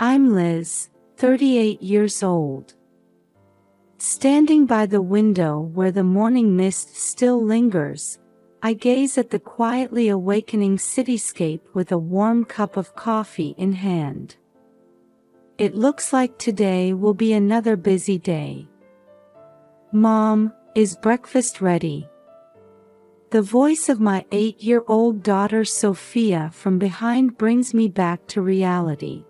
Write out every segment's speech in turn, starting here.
I'm Liz, 38 years old. Standing by the window where the morning mist still lingers, I gaze at the quietly awakening cityscape with a warm cup of coffee in hand. It looks like today will be another busy day. Mom, is breakfast ready? The voice of my 8-year-old daughter Sophia from behind brings me back to reality.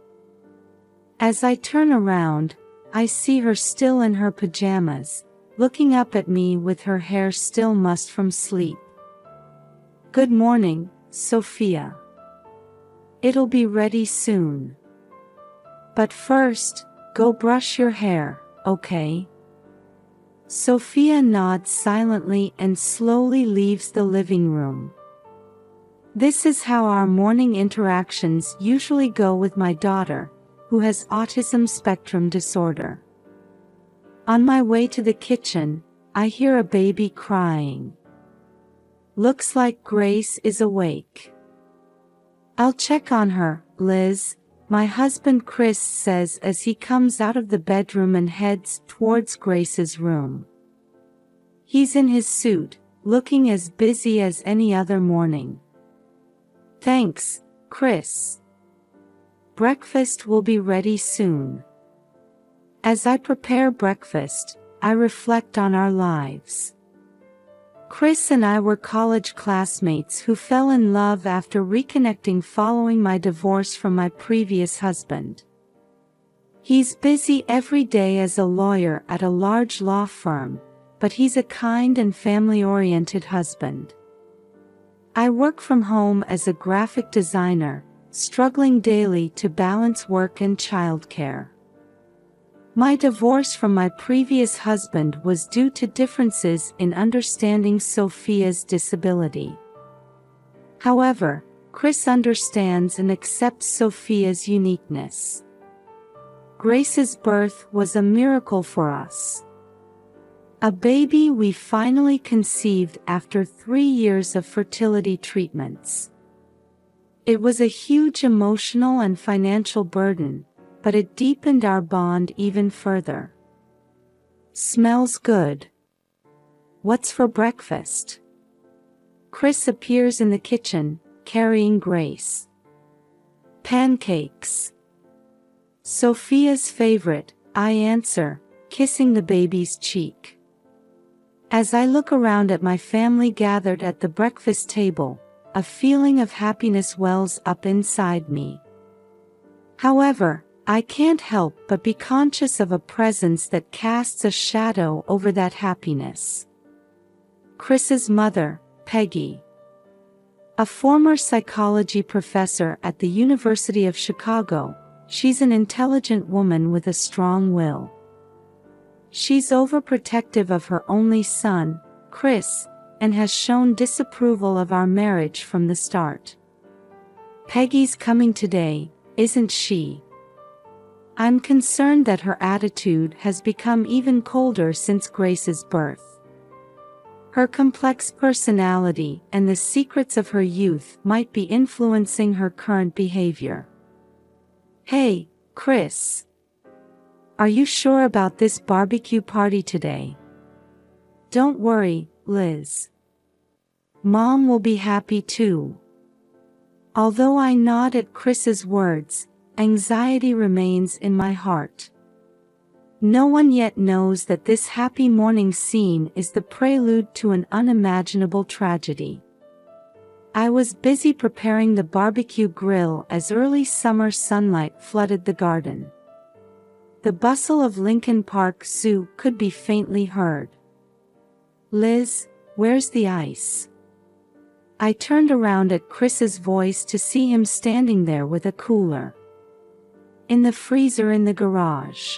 As I turn around, I see her still in her pajamas, looking up at me with her hair still mussed from sleep. Good morning, Sophia. It'll be ready soon. But first, go brush your hair, okay? Sophia nods silently and slowly leaves the living room. This is how our morning interactions usually go with my daughter, who has autism spectrum disorder. On my way to the kitchen, I hear a baby crying. Looks like Grace is awake. I'll check on her, Liz, my husband Chris says as he comes out of the bedroom and heads towards Grace's room. He's in his suit, looking as busy as any other morning. Thanks, Chris. Breakfast will be ready soon. As I prepare breakfast, I reflect on our lives. Chris and I were college classmates who fell in love after reconnecting following my divorce from my previous husband. He's busy every day as a lawyer at a large law firm, but he's a kind and family-oriented husband. I work from home as a graphic designer, struggling daily to balance work and childcare. My divorce from my previous husband was due to differences in understanding Sophia's disability. However, Chris understands and accepts Sophia's uniqueness. Grace's birth was a miracle for us. A baby we finally conceived after 3 years of fertility treatments. It was a huge emotional and financial burden, but it deepened our bond even further. Smells good. What's for breakfast? Chris appears in the kitchen, carrying Grace. Pancakes. Sophia's favorite, I answer, kissing the baby's cheek. As I look around at my family gathered at the breakfast table, a feeling of happiness wells up inside me. However, I can't help but be conscious of a presence that casts a shadow over that happiness. Chris's mother, Peggy. A former psychology professor at the University of Chicago, she's an intelligent woman with a strong will. She's overprotective of her only son, Chris, and has shown disapproval of our marriage from the start. Peggy's coming today, isn't she? I'm concerned that her attitude has become even colder since Grace's birth. Her complex personality and the secrets of her youth might be influencing her current behavior. Hey, Chris. Are you sure about this barbecue party today? Don't worry, Liz. Mom will be happy too. Although I nod at Chris's words, anxiety remains in my heart. No one yet knows that this happy morning scene is the prelude to an unimaginable tragedy. I was busy preparing the barbecue grill as early summer sunlight flooded the garden. The bustle of Lincoln Park Zoo could be faintly heard. Liz, where's the ice? I turned around at Chris's voice to see him standing there with a cooler. In the freezer in the garage.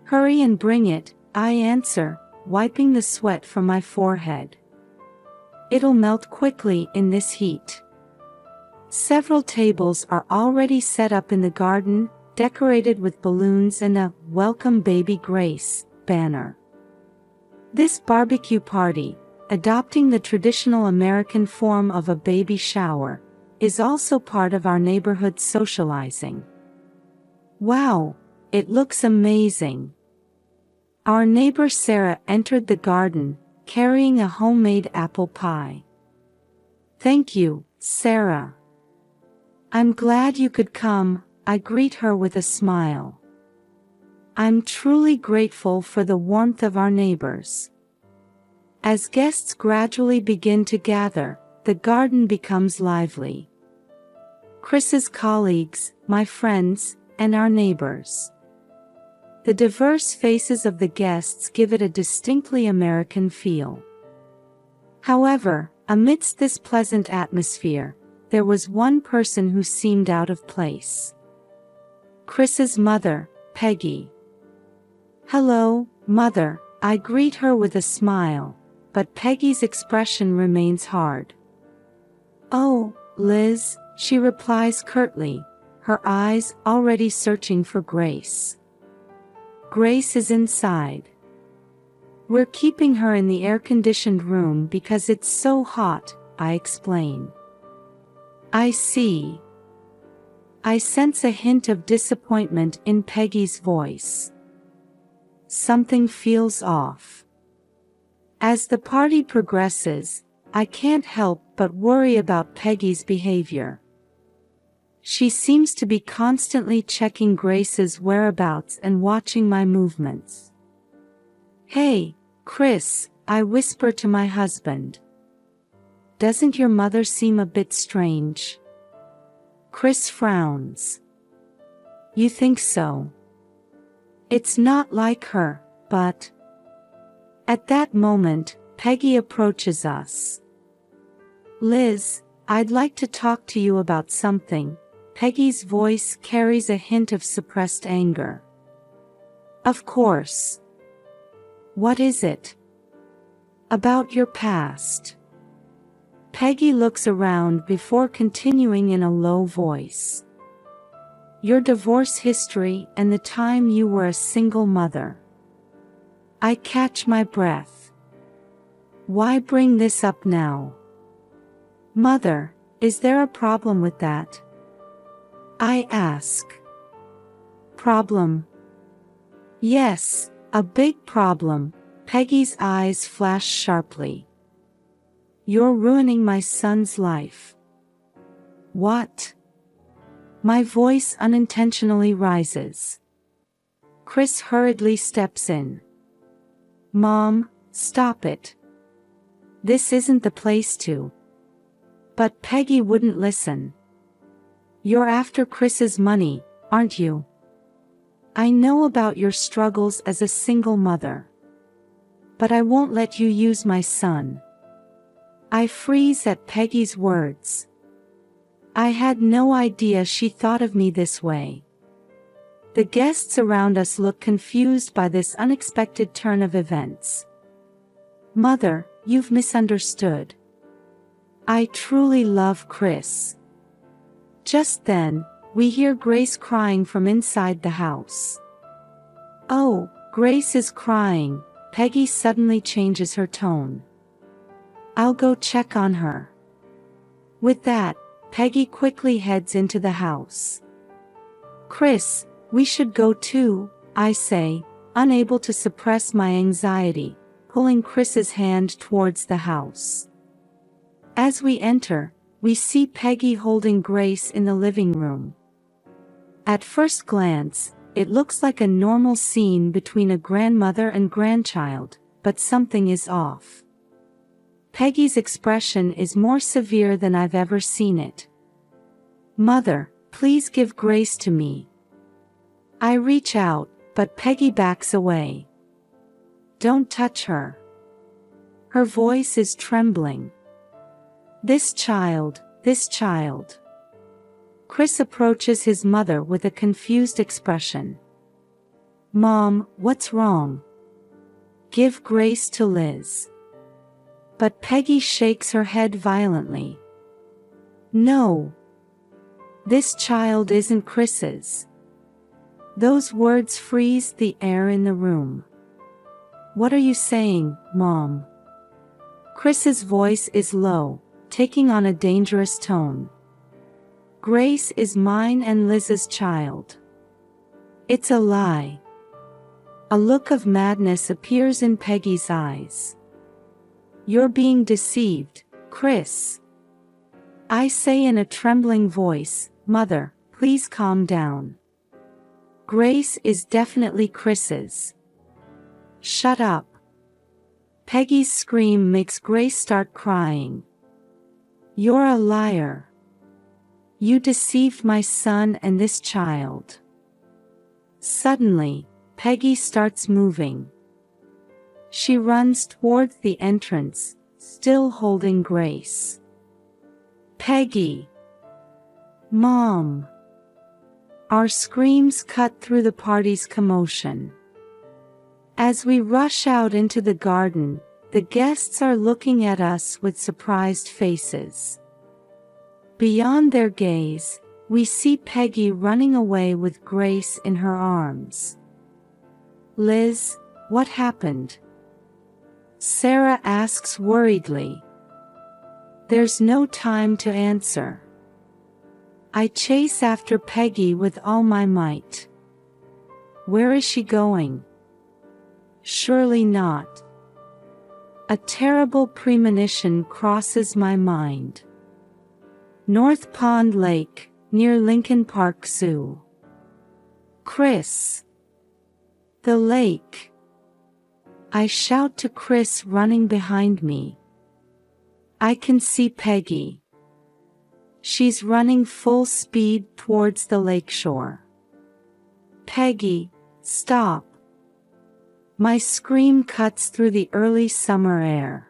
Hurry and bring it, I answer, wiping the sweat from my forehead. It'll melt quickly in this heat. Several tables are already set up in the garden, decorated with balloons and a "Welcome Baby Grace" banner. This barbecue party, adopting the traditional American form of a baby shower, is also part of our neighborhood socializing. Wow, it looks amazing. Our neighbor Sarah entered the garden, carrying a homemade apple pie. Thank you, Sarah. I'm glad you could come, I greet her with a smile. I'm truly grateful for the warmth of our neighbors. As guests gradually begin to gather, the garden becomes lively. Chris's colleagues, my friends, and our neighbors. The diverse faces of the guests give it a distinctly American feel. However, amidst this pleasant atmosphere, there was one person who seemed out of place. Chris's mother, Peggy. Hello, Mother, I greet her with a smile, but Peggy's expression remains hard. Oh, Liz, she replies curtly, her eyes already searching for Grace. Grace is inside. We're keeping her in the air-conditioned room because it's so hot, I explain. I see. I sense a hint of disappointment in Peggy's voice. Something feels off. As the party progresses, I can't help but worry about Peggy's behavior. She seems to be constantly checking Grace's whereabouts and watching my movements. Hey, Chris, I whisper to my husband. Doesn't your mother seem a bit strange? Chris frowns. You think so? It's not like her, but... At that moment, Peggy approaches us. Liz, I'd like to talk to you about something. Peggy's voice carries a hint of suppressed anger. Of course. What is it? About your past. Peggy looks around before continuing in a low voice. Your divorce history and the time you were a single mother. I catch my breath. Why bring this up now? Mother, is there a problem with that? I ask. Problem? Yes, a big problem. Peggy's eyes flash sharply. You're ruining my son's life. What? My voice unintentionally rises. Chris hurriedly steps in. Mom, stop it. This isn't the place to. But Peggy wouldn't listen. You're after Chris's money, aren't you? I know about your struggles as a single mother. But I won't let you use my son. I freeze at Peggy's words. I had no idea she thought of me this way. The guests around us look confused by this unexpected turn of events. Mother, you've misunderstood. I truly love Chris. Just then, we hear Grace crying from inside the house. Oh, Grace is crying. Peggy suddenly changes her tone. I'll go check on her. With that, Peggy quickly heads into the house. Chris, we should go too, I say, unable to suppress my anxiety, pulling Chris's hand towards the house. As we enter, we see Peggy holding Grace in the living room. At first glance, it looks like a normal scene between a grandmother and grandchild, but something is off. Peggy's expression is more severe than I've ever seen it. Mother, please give Grace to me. I reach out, but Peggy backs away. Don't touch her. Her voice is trembling. This child. Chris approaches his mother with a confused expression. Mom, what's wrong? Give Grace to Liz. But Peggy shakes her head violently. No. This child isn't Chris's. Those words freeze the air in the room. What are you saying, Mom? Chris's voice is low, taking on a dangerous tone. Grace is mine and Liz's child. It's a lie. A look of madness appears in Peggy's eyes. You're being deceived, Chris. I say in a trembling voice, Mother, please calm down. Grace is definitely Chris's. Shut up. Peggy's scream makes Grace start crying. You're a liar. You deceived my son and this child. Suddenly, Peggy starts moving. She runs towards the entrance, still holding Grace. Peggy! Mom! Our screams cut through the party's commotion. As we rush out into the garden, the guests are looking at us with surprised faces. Beyond their gaze, we see Peggy running away with Grace in her arms. Liz, what happened? Sarah asks worriedly. There's no time to answer. I chase after Peggy with all my might. Where is she going? Surely not. A terrible premonition crosses my mind. North Pond Lake, near Lincoln Park Zoo. Chris! The lake! I shout to Chris running behind me. I can see Peggy. She's running full speed towards the lakeshore. Peggy, stop! My scream cuts through the early summer air.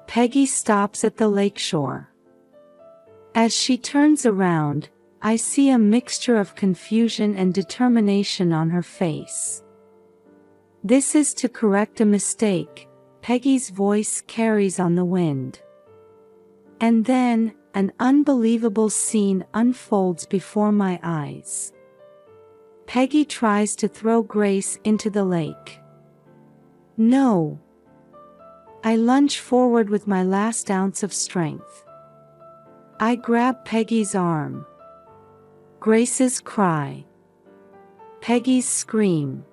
Peggy stops at the lakeshore. As she turns around, I see a mixture of confusion and determination on her face. This is to correct a mistake, Peggy's voice carries on the wind. And then, an unbelievable scene unfolds before my eyes. Peggy tries to throw Grace into the lake. No! I lunge forward with my last ounce of strength. I grab Peggy's arm. Grace's cry. Peggy's scream.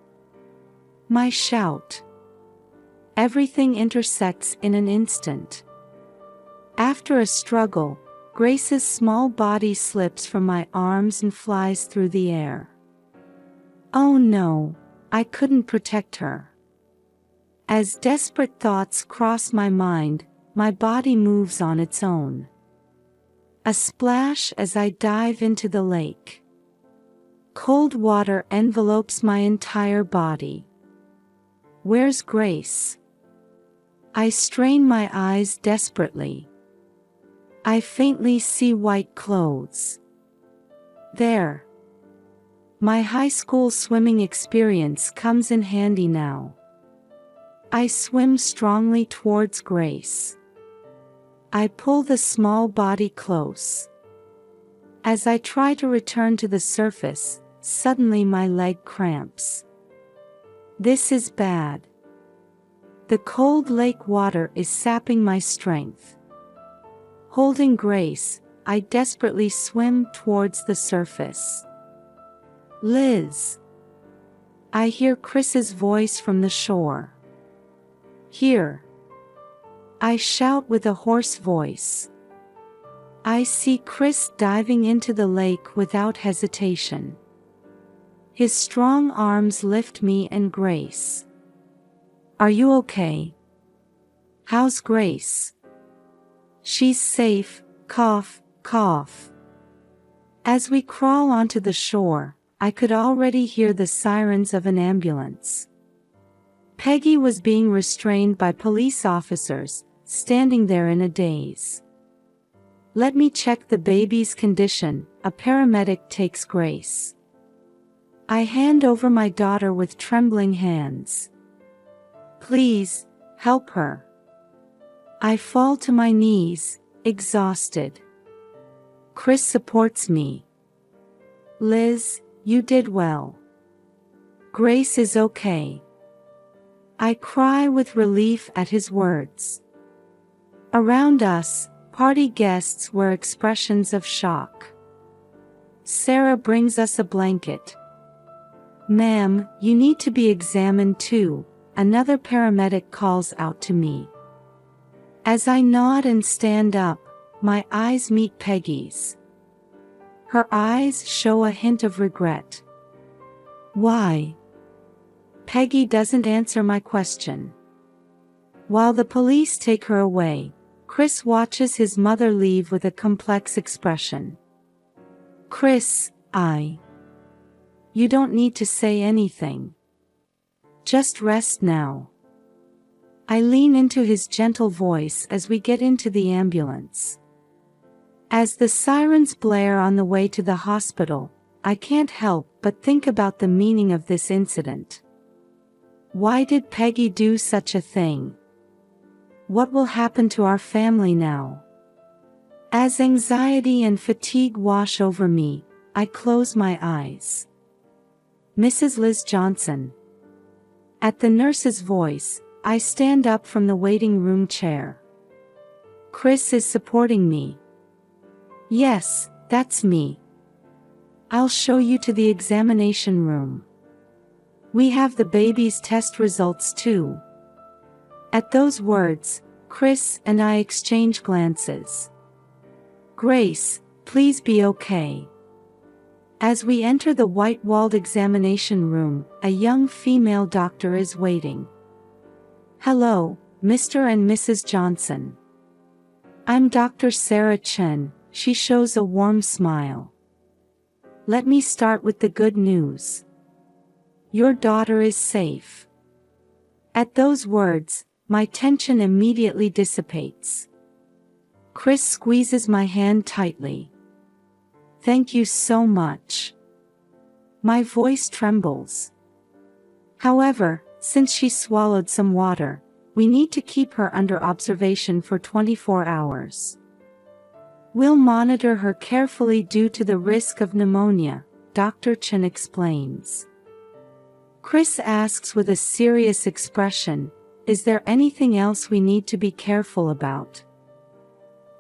My shout. Everything intersects in an instant. After a struggle, Grace's small body slips from my arms and flies through the air. Oh no, I couldn't protect her. As desperate thoughts cross my mind, my body moves on its own. A splash as I dive into the lake. Cold water envelopes my entire body. Where's Grace? I strain my eyes desperately. I faintly see white clothes. There. My high school swimming experience comes in handy now. I swim strongly towards Grace. I pull the small body close. As I try to return to the surface, suddenly my leg cramps. This is bad. The cold lake water is sapping my strength. Holding Grace, I desperately swim towards the surface. Liz! I hear Chris's voice from the shore. Here! I shout with a hoarse voice. I see Chris diving into the lake without hesitation. His strong arms lift me and Grace. Are you okay? How's Grace? She's safe, cough, cough. As we crawl onto the shore, I could already hear the sirens of an ambulance. Peggy was being restrained by police officers, standing there in a daze. Let me check the baby's condition, a paramedic takes Grace. I hand over my daughter with trembling hands. Please, help her. I fall to my knees, exhausted. Chris supports me. Liz, you did well. Grace is okay. I cry with relief at his words. Around us, party guests wear expressions of shock. Sarah brings us a blanket. "Ma'am, you need to be examined too," another paramedic calls out to me. As I nod and stand up, my eyes meet Peggy's. Her eyes show a hint of regret. "Why?" Peggy doesn't answer my question. While the police take her away, Chris watches his mother leave with a complex expression. "Chris, You don't need to say anything. Just rest now." I lean into his gentle voice as we get into the ambulance. As the sirens blare on the way to the hospital, I can't help but think about the meaning of this incident. Why did Peggy do such a thing? What will happen to our family now? As anxiety and fatigue wash over me, I close my eyes. "Mrs. Liz Johnson." At the nurse's voice, I stand up from the waiting room chair. Chris is supporting me. "Yes, that's me. I'll show you to the examination room. We have the baby's test results too." At those words, Chris and I exchange glances. "Grace, please be okay." As we enter the white-walled examination room, a young female doctor is waiting. "Hello, Mr. and Mrs. Johnson. I'm Dr. Sarah Chen." She shows a warm smile. "Let me start with the good news. Your daughter is safe." At those words, my tension immediately dissipates. Chris squeezes my hand tightly. "Thank you so much." My voice trembles. However, since she swallowed some water, we need to keep her under observation for 24 hours. "We'll monitor her carefully due to the risk of pneumonia," Dr. Chen explains. Chris asks with a serious expression, "Is there anything else we need to be careful about?"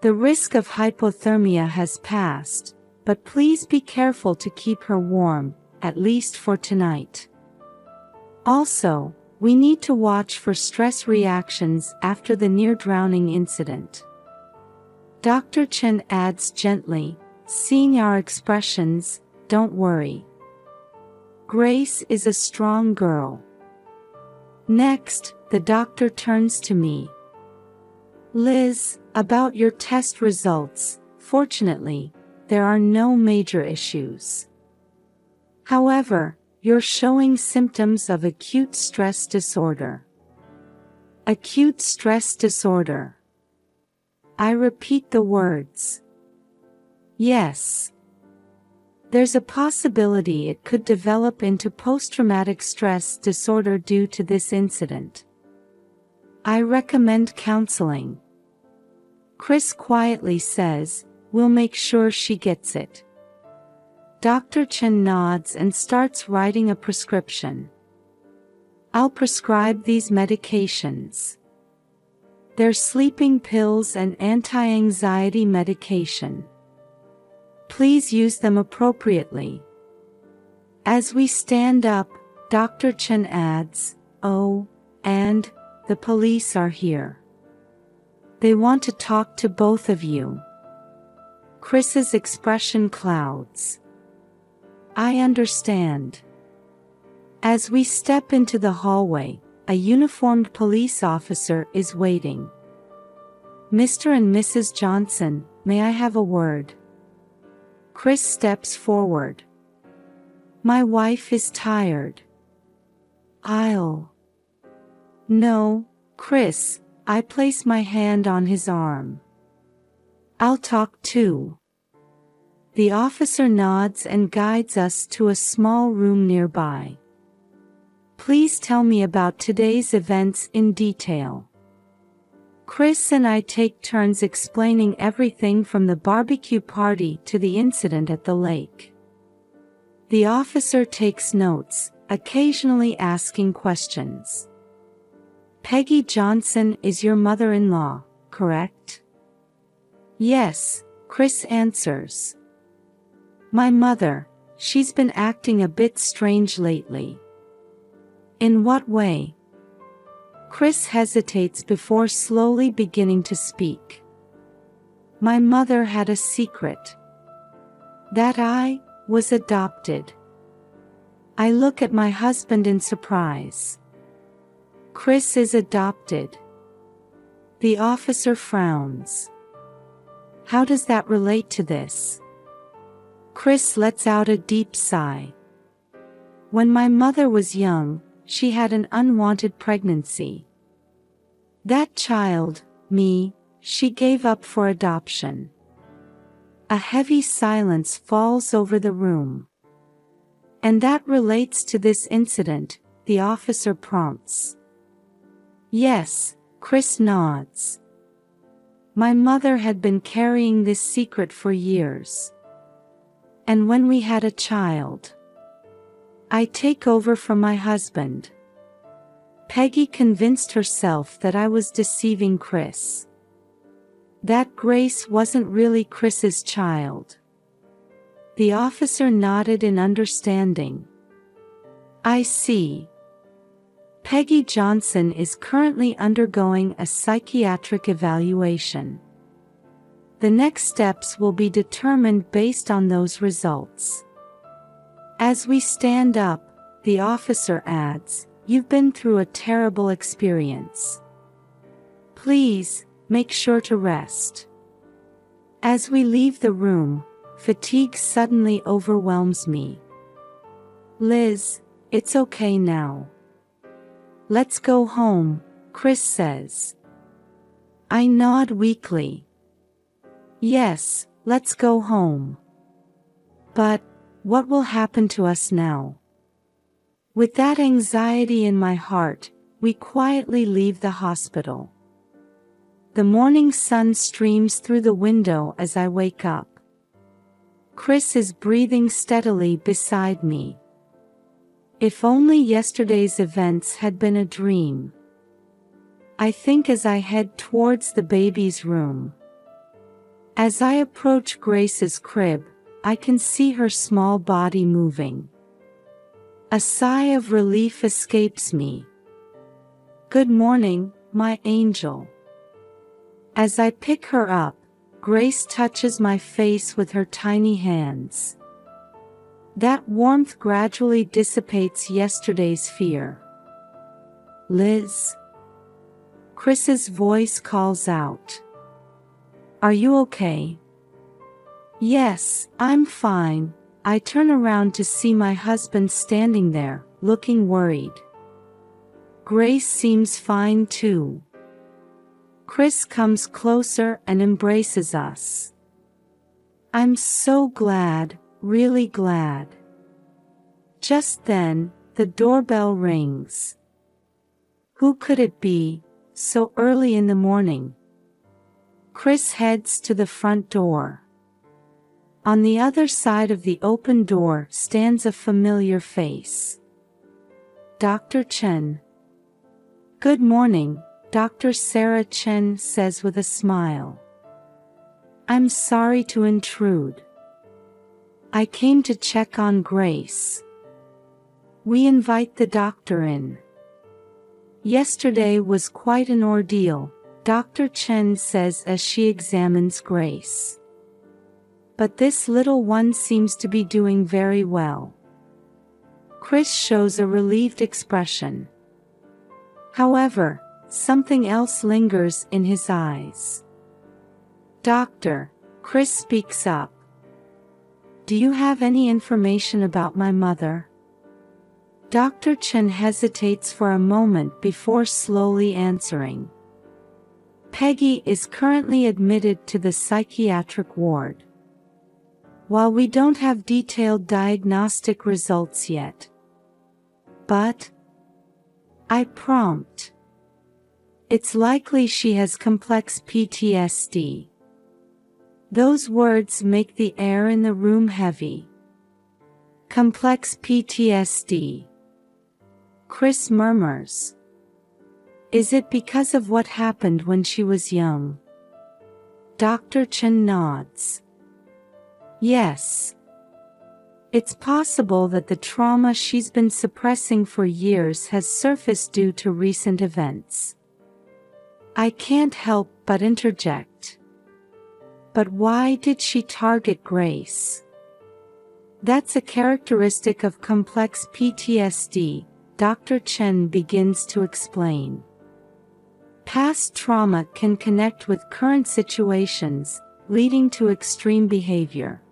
"The risk of hypothermia has passed, but please be careful to keep her warm, at least for tonight. Also, we need to watch for stress reactions after the near-drowning incident." Dr. Chen adds gently, seeing our expressions, "Don't worry. Grace is a strong girl." Next, the doctor turns to me. "Liz, about your test results, fortunately, there are no major issues. However, you're showing symptoms of acute stress disorder." Acute stress disorder. I repeat the words. "Yes. There's a possibility it could develop into post-traumatic stress disorder due to this incident. I recommend counseling." Chris quietly says, "We'll make sure she gets it." Dr. Chen nods and starts writing a prescription. "I'll prescribe these medications. They're sleeping pills and anti-anxiety medication. Please use them appropriately." As we stand up, Dr. Chen adds, "Oh, and the police are here. They want to talk to both of you." Chris's expression clouds. "I understand." As we step into the hallway, a uniformed police officer is waiting. "Mr. and Mrs. Johnson, may I have a word?" Chris steps forward. "My wife is tired. No, Chris," I place my hand on his arm. "I'll talk too." The officer nods and guides us to a small room nearby. "Please tell me about today's events in detail." Chris and I take turns explaining everything from the barbecue party to the incident at the lake. The officer takes notes, occasionally asking questions. "Peggy Johnson is your mother-in-law, correct?" "Yes," Chris answers. "My mother, she's been acting a bit strange lately. In what way? Chris hesitates before slowly beginning to speak. My mother had a secret. That I was adopted. I look at my husband in surprise. Chris is adopted. The officer frowns. How does that relate to this? Chris lets out a deep sigh. When my mother was young, she had an unwanted pregnancy. That child, me, she gave up for adoption. A heavy silence falls over the room. And that relates to this incident, the officer prompts. Yes, Chris nods. My mother had been carrying this secret for years. And when we had a child, I take over from my husband. Peggy convinced herself that I was deceiving Chris. That Grace wasn't really Chris's child. The officer nodded in understanding. I see. Peggy Johnson is currently undergoing a psychiatric evaluation. The next steps will be determined based on those results. As we stand up, the officer adds, you've been through a terrible experience. Please, make sure to rest. As we leave the room, fatigue suddenly overwhelms me. Liz, it's okay now. Let's go home, Chris says. I nod weakly. Yes, let's go home. But, what will happen to us now? With that anxiety in my heart, we quietly leave the hospital. The morning sun streams through the window as I wake up. Chris is breathing steadily beside me. If only yesterday's events had been a dream. I think as I head towards the baby's room. As I approach Grace's crib, I can see her small body moving. A sigh of relief escapes me. Good morning, my angel. As I pick her up, Grace touches my face with her tiny hands. That warmth gradually dissipates yesterday's fear. Liz. Chris's voice calls out. Are you okay? Yes, I'm fine. I turn around to see my husband standing there, looking worried. Grace seems fine too. Chris comes closer and embraces us. I'm so glad, really glad. Just then, the doorbell rings. Who could it be, so early in the morning? Chris heads to the front door. On the other side of the open door stands a familiar face. Dr. Chen. Good morning, Dr. Sarah Chen says with a smile. I'm sorry to intrude. I came to check on Grace. We invite the doctor in. Yesterday was quite an ordeal, Dr. Chen says as she examines Grace. But this little one seems to be doing very well. Chris shows a relieved expression. However, something else lingers in his eyes. Doctor, Chris speaks up. Do you have any information about my mother? Dr. Chen hesitates for a moment before slowly answering. Peggy is currently admitted to the psychiatric ward. While we don't have detailed diagnostic results yet. But I prompt. It's likely she has complex PTSD. Those words make the air in the room heavy. Complex PTSD. Chris murmurs. Is it because of what happened when she was young? Dr. Chen nods. Yes. It's possible that the trauma she's been suppressing for years has surfaced due to recent events. I can't help but interject. But why did she target Grace? That's a characteristic of complex PTSD, Dr. Chen begins to explain. Past trauma can connect with current situations, leading to extreme behavior.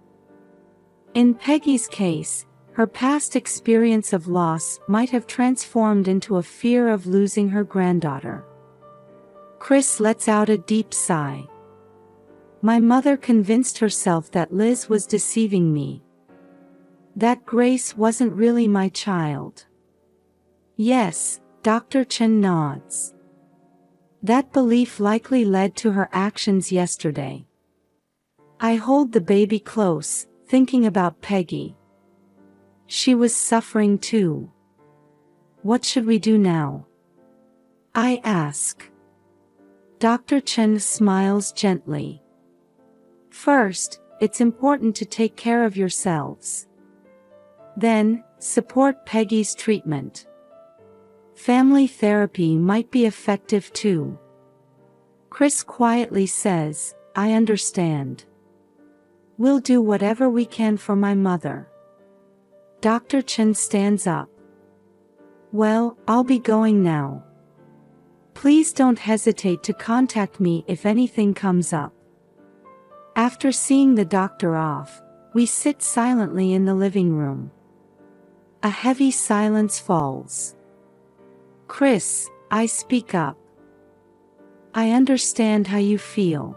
In Peggy's case, her past experience of loss might have transformed into a fear of losing her granddaughter. Chris lets out a deep sigh. My mother convinced herself that Liz was deceiving me. That Grace wasn't really my child. Yes, Dr. Chen nods. That belief likely led to her actions yesterday. I hold the baby close, thinking about Peggy. She was suffering too. What should we do now? I ask. Dr. Chen smiles gently. First, it's important to take care of yourselves. Then, support Peggy's treatment. Family therapy might be effective too. Chris quietly says, I understand. We'll do whatever we can for my mother. Dr. Chen stands up. Well, I'll be going now. Please don't hesitate to contact me if anything comes up. After seeing the doctor off, we sit silently in the living room. A heavy silence falls. Chris, I speak up. I understand how you feel.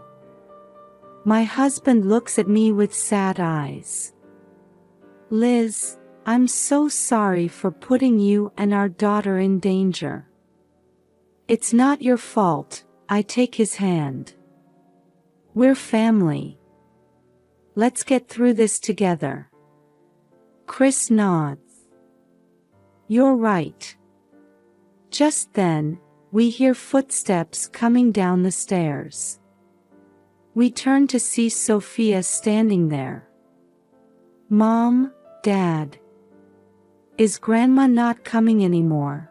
My husband looks at me with sad eyes. Liz, I'm so sorry for putting you and our daughter in danger. It's not your fault, I take his hand. We're family. Let's get through this together. Chris nods. You're right. Just then, we hear footsteps coming down the stairs. We turn to see Sophia standing there. Mom, Dad. Is Grandma not coming anymore?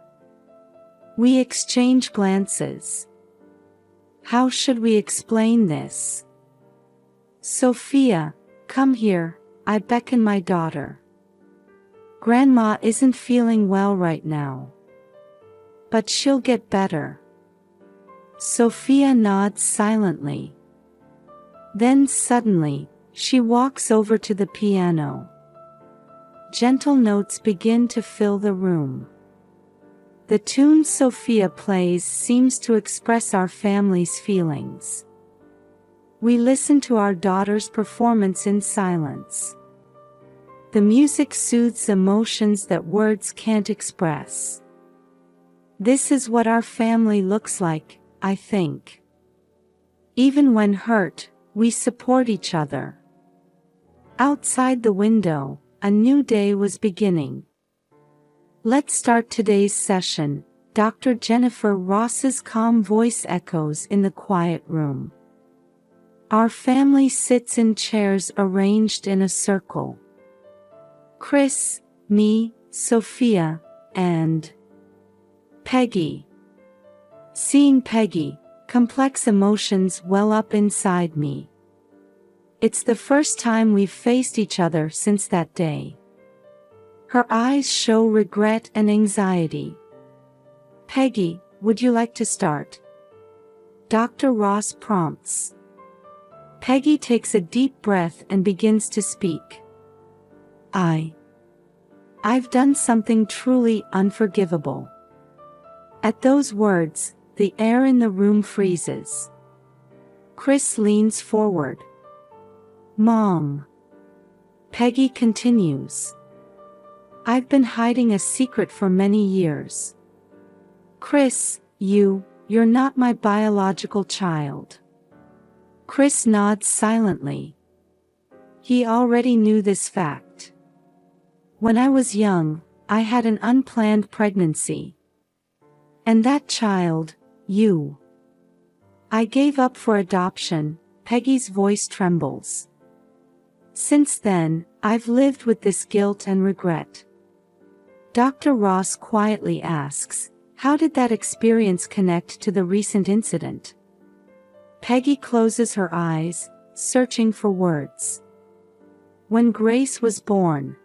We exchange glances. How should we explain this? Sophia, come here, I beckon my daughter. Grandma isn't feeling well right now. But she'll get better. Sophia nods silently. Then suddenly, she walks over to the piano. Gentle notes begin to fill the room. The tune Sophia plays seems to express our family's feelings. We listen to our daughter's performance in silence. The music soothes emotions that words can't express. This is what our family looks like, I think. Even when hurt, we support each other. Outside the window, a new day was beginning. Let's start today's session. Dr. Jennifer Ross's calm voice echoes in the quiet room. Our family sits in chairs arranged in a circle. Chris, me, Sophia, and Peggy. Seeing Peggy, complex emotions well up inside me. It's the first time we've faced each other since that day. Her eyes show regret and anxiety. Peggy, would you like to start? Dr. Ross prompts. Peggy takes a deep breath and begins to speak. I've done something truly unforgivable. At those words, the air in the room freezes. Chris leans forward. Mom. Peggy continues. I've been hiding a secret for many years. Chris, you're not my biological child. Chris nods silently. He already knew this fact. When I was young, I had an unplanned pregnancy. And that child, you. I gave up for adoption. Peggy's voice trembles. Since then, I've lived with this guilt and regret. Dr. Ross quietly asks, how did that experience connect to the recent incident? Peggy closes her eyes, searching for words. When Grace was born,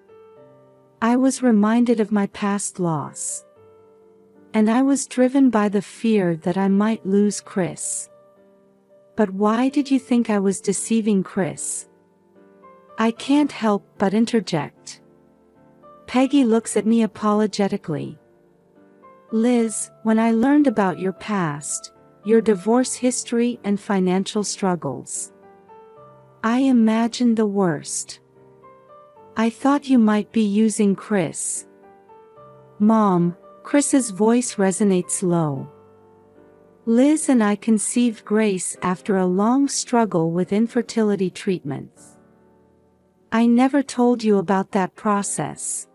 I was reminded of my past loss. And I was driven by the fear that I might lose Chris. But why did you think I was deceiving Chris? I can't help but interject. Peggy looks at me apologetically. Liz, when I learned about your past, your divorce history and financial struggles, I imagined the worst. I thought you might be using Chris. Mom, Chris's voice resonates low. Liz and I conceived Grace after a long struggle with infertility treatments. I never told you about that process.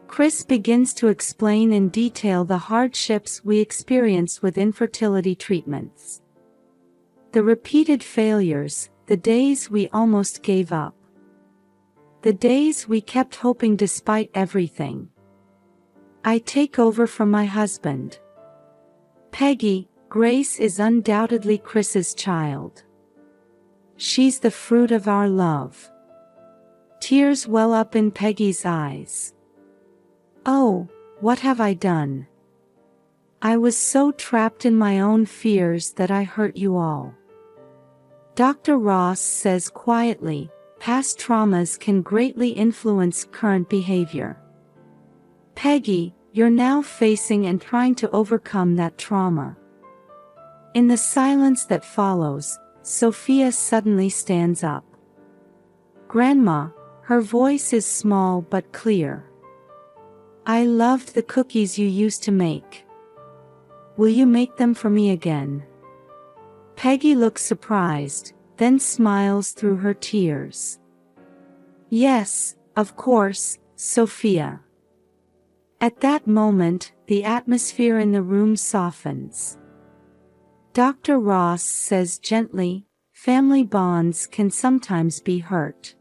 Chris begins to explain in detail the hardships we experienced with infertility treatments. The repeated failures, the days we almost gave up. The days we kept hoping despite everything. I take over from my husband. Peggy, Grace is undoubtedly Chris's child. She's the fruit of our love. Tears well up in Peggy's eyes. Oh, what have I done? I was so trapped in my own fears that I hurt you all. Dr. Ross says quietly, past traumas can greatly influence current behavior. Peggy, you're now facing and trying to overcome that trauma. In the silence that follows, Sophia suddenly stands up. Grandma, her voice is small but clear. I loved the cookies you used to make. Will you make them for me again? Peggy looks surprised, then smiles through her tears. Yes, of course, Sophia. At that moment, the atmosphere in the room softens. Dr. Ross says gently, family bonds can sometimes be hurt.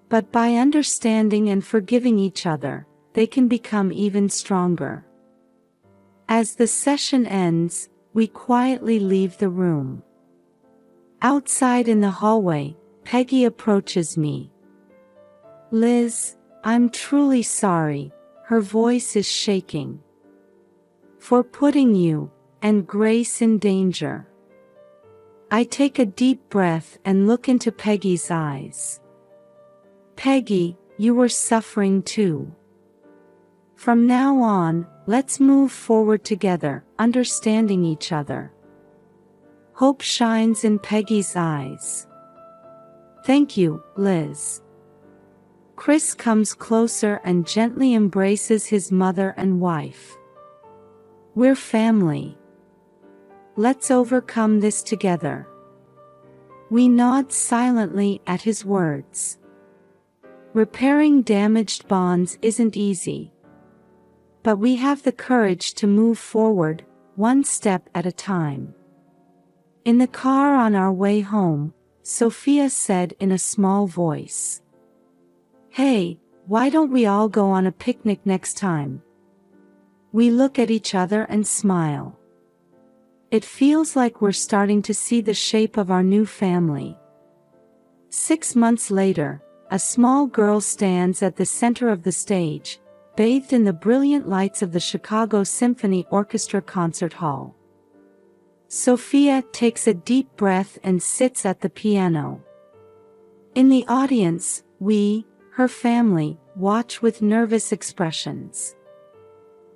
But by understanding and forgiving each other, they can become even stronger. As the session ends, we quietly leave the room. Outside in the hallway, Peggy approaches me. Liz, I'm truly sorry, her voice is shaking. For putting you and Grace in danger. I take a deep breath and look into Peggy's eyes. Peggy, you were suffering too. From now on, let's move forward together, understanding each other. Hope shines in Peggy's eyes. Thank you, Liz. Chris comes closer and gently embraces his mother and wife. We're family. Let's overcome this together. We nod silently at his words. Repairing damaged bonds isn't easy. But we have the courage to move forward, one step at a time. In the car on our way home, Sophia said in a small voice. Hey, why don't we all go on a picnic next time? We look at each other and smile. It feels like we're starting to see the shape of our new family. 6 months later, a small girl stands at the center of the stage, bathed in the brilliant lights of the Chicago Symphony Orchestra concert hall. Sophia takes a deep breath and sits at the piano. In the audience, we, her family, watch with nervous expressions.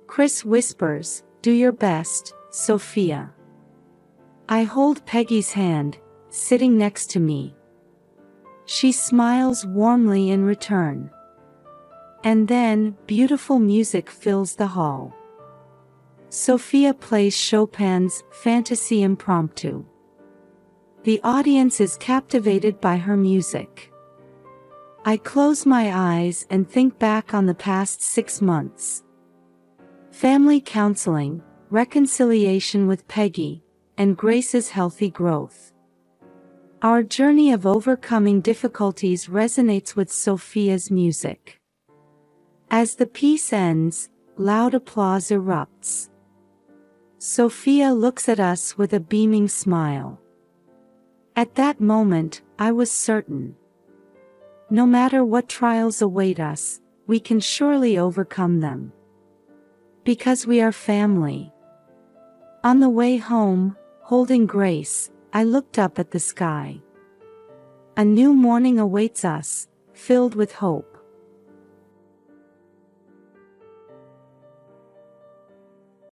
Chris whispers, "Do your best, Sophia." I hold Peggy's hand, sitting next to me. She smiles warmly in return. And then, beautiful music fills the hall. Sophia plays Chopin's Fantasy Impromptu. The audience is captivated by her music. I close my eyes and think back on the past 6 months. Family counseling, reconciliation with Peggy, and Grace's healthy growth. Our journey of overcoming difficulties resonates with Sophia's music. As the piece ends, loud applause erupts. Sophia looks at us with a beaming smile. At that moment, I was certain. No matter what trials await us, we can surely overcome them. Because we are family. On the way home, holding Grace, I looked up at the sky. A new morning awaits us, filled with hope.